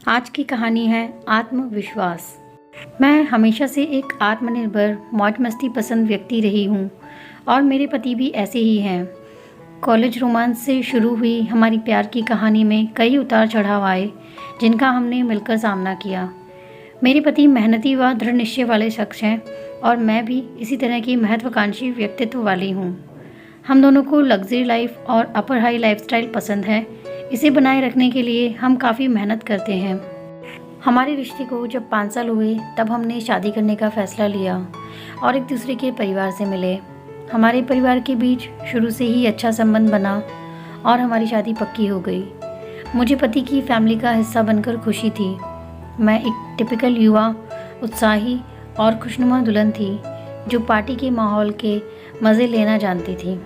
आज की कहानी है आत्मविश्वास। मैं हमेशा से एक आत्मनिर्भर मौज मस्ती पसंद व्यक्ति रही हूँ और मेरे पति भी ऐसे ही हैं। कॉलेज रोमांस से शुरू हुई हमारी प्यार की कहानी में कई उतार चढ़ाव आए जिनका हमने मिलकर सामना किया। मेरे पति मेहनती व दृढ़ निश्चय वाले शख्स हैं और मैं भी इसी तरह की महत्वाकांक्षी व्यक्तित्व वाली हूँ। हम दोनों को लग्जरी लाइफ और अपर हाई लाइफस्टाइल पसंद है। इसे बनाए रखने के लिए हम काफ़ी मेहनत करते हैं। हमारे रिश्ते को जब 5 साल हुए तब हमने शादी करने का फ़ैसला लिया और एक दूसरे के परिवार से मिले। हमारे परिवार के बीच शुरू से ही अच्छा संबंध बना और हमारी शादी पक्की हो गई। मुझे पति की फैमिली का हिस्सा बनकर खुशी थी। मैं एक टिपिकल युवा, उत्साही और खुशनुमा दुल्हन थी जो पार्टी के माहौल के मज़े लेना जानती थी।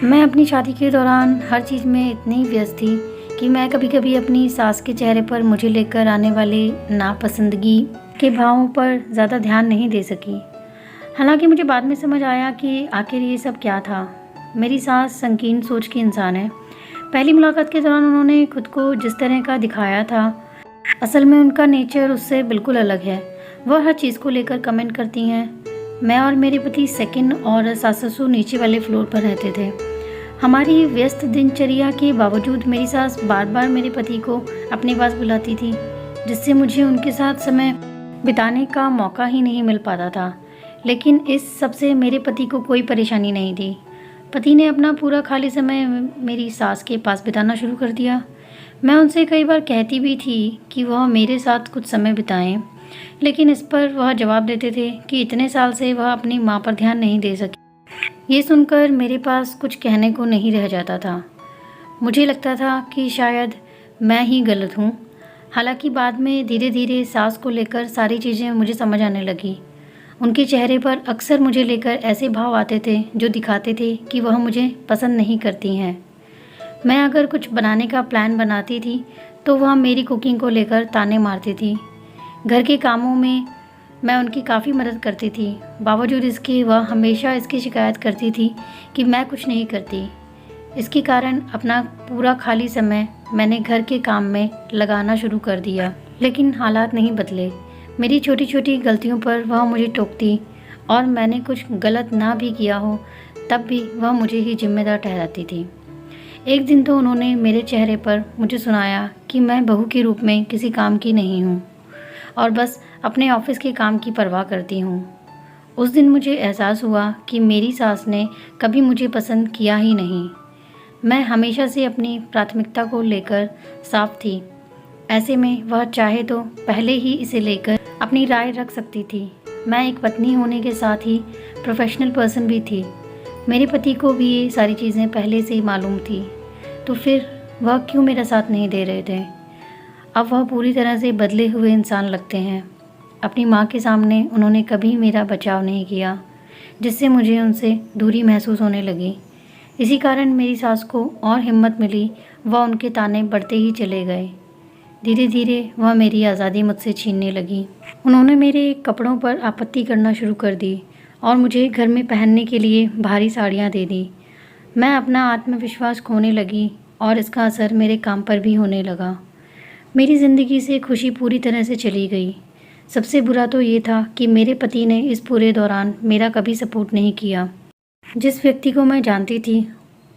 मैं अपनी शादी के दौरान हर चीज़ में इतनी व्यस्त थी कि मैं कभी कभी अपनी सास के चेहरे पर मुझे लेकर आने वाले नापसंदगी के भावों पर ज़्यादा ध्यान नहीं दे सकी। हालांकि मुझे बाद में समझ आया कि आखिर ये सब क्या था। मेरी सास संकीर्ण सोच की इंसान है। पहली मुलाकात के दौरान उन्होंने खुद को जिस तरह का दिखाया था, असल में उनका नेचर उससे बिल्कुल अलग है। वह हर चीज़ को लेकर कमेंट करती हैं। मैं और मेरे पति सेकंड और सास ससुर नीचे वाले फ्लोर पर रहते थे। हमारी व्यस्त दिनचर्या के बावजूद मेरी सास बार बार मेरे पति को अपने पास बुलाती थी, जिससे मुझे उनके साथ समय बिताने का मौका ही नहीं मिल पाता था। लेकिन इस सब से मेरे पति को कोई परेशानी नहीं थी। पति ने अपना पूरा खाली समय मेरी सास के पास बिताना शुरू कर दिया। मैं उनसे कई बार कहती भी थी कि वह मेरे साथ कुछ समय बिताएं, लेकिन इस पर वह जवाब देते थे कि इतने साल से वह अपनी माँ पर ध्यान नहीं दे सकी। ये सुनकर मेरे पास कुछ कहने को नहीं रह जाता था। मुझे लगता था कि शायद मैं ही गलत हूँ। हालांकि बाद में धीरे धीरे सास को लेकर सारी चीज़ें मुझे समझ आने लगी। उनके चेहरे पर अक्सर मुझे लेकर ऐसे भाव आते थे जो दिखाते थे कि वह मुझे पसंद नहीं करती हैं। मैं अगर कुछ बनाने का प्लान बनाती थी तो वह मेरी कुकिंग को लेकर ताने मारती थी। घर के कामों में मैं उनकी काफ़ी मदद करती थी। बावजूद इसके वह हमेशा इसकी शिकायत करती थी कि मैं कुछ नहीं करती। इसके कारण अपना पूरा खाली समय मैंने घर के काम में लगाना शुरू कर दिया। लेकिन हालात नहीं बदले। मेरी छोटी छोटी गलतियों पर वह मुझे टोकती और मैंने कुछ गलत ना भी किया हो तब भी वह मुझे ही जिम्मेदार ठहराती थी। एक दिन तो उन्होंने मेरे चेहरे पर मुझे सुनाया कि मैं बहू के रूप में किसी काम की नहीं हूँ और बस अपने ऑफिस के काम की परवाह करती हूँ। उस दिन मुझे एहसास हुआ कि मेरी सास ने कभी मुझे पसंद किया ही नहीं। मैं हमेशा से अपनी प्राथमिकता को लेकर साफ थी। ऐसे में वह चाहे तो पहले ही इसे लेकर अपनी राय रख सकती थी। मैं एक पत्नी होने के साथ ही प्रोफेशनल पर्सन भी थी। मेरे पति को भी ये सारी चीज़ें पहले से ही मालूम थी, तो फिर वह क्यों मेरा साथ नहीं दे रहे थे। अब वह पूरी तरह से बदले हुए इंसान लगते हैं। अपनी माँ के सामने उन्होंने कभी मेरा बचाव नहीं किया, जिससे मुझे उनसे दूरी महसूस होने लगी। इसी कारण मेरी सास को और हिम्मत मिली। वह उनके ताने बढ़ते ही चले गए। धीरे धीरे वह मेरी आज़ादी मुझसे छीनने लगी। उन्होंने मेरे कपड़ों पर आपत्ति करना शुरू कर दी और मुझे घर में पहनने के लिए भारी साड़ियाँ दे दी। मैं अपना आत्मविश्वास खोने लगी और इसका असर मेरे काम पर भी होने लगा। मेरी ज़िंदगी से खुशी पूरी तरह से चली गई। सबसे बुरा तो ये था कि मेरे पति ने इस पूरे दौरान मेरा कभी सपोर्ट नहीं किया। जिस व्यक्ति को मैं जानती थी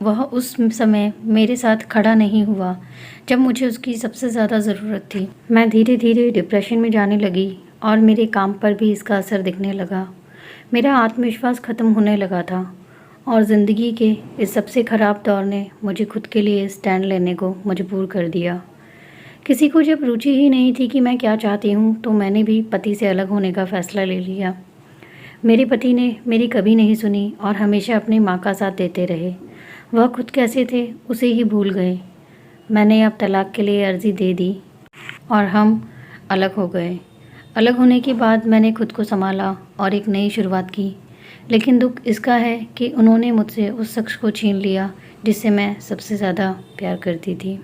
वह उस समय मेरे साथ खड़ा नहीं हुआ जब मुझे उसकी सबसे ज़्यादा ज़रूरत थी। मैं धीरे धीरे डिप्रेशन में जाने लगी और मेरे काम पर भी इसका असर दिखने लगा। मेरा आत्मविश्वास ख़त्म होने लगा था और ज़िंदगी के इस सबसे ख़राब दौर ने मुझे खुद के लिए स्टैंड लेने को मजबूर कर दिया। किसी को जब रुचि ही नहीं थी कि मैं क्या चाहती हूँ तो मैंने भी पति से अलग होने का फ़ैसला ले लिया। मेरे पति ने मेरी कभी नहीं सुनी और हमेशा अपनी माँ का साथ देते रहे। वह खुद कैसे थे उसे ही भूल गए। मैंने अब तलाक के लिए अर्ज़ी दे दी और हम अलग हो गए। अलग होने के बाद मैंने खुद को संभाला और एक नई शुरुआत की। लेकिन दुख इसका है कि उन्होंने मुझसे उस शख्स को छीन लिया जिससे मैं सबसे ज़्यादा प्यार करती थी।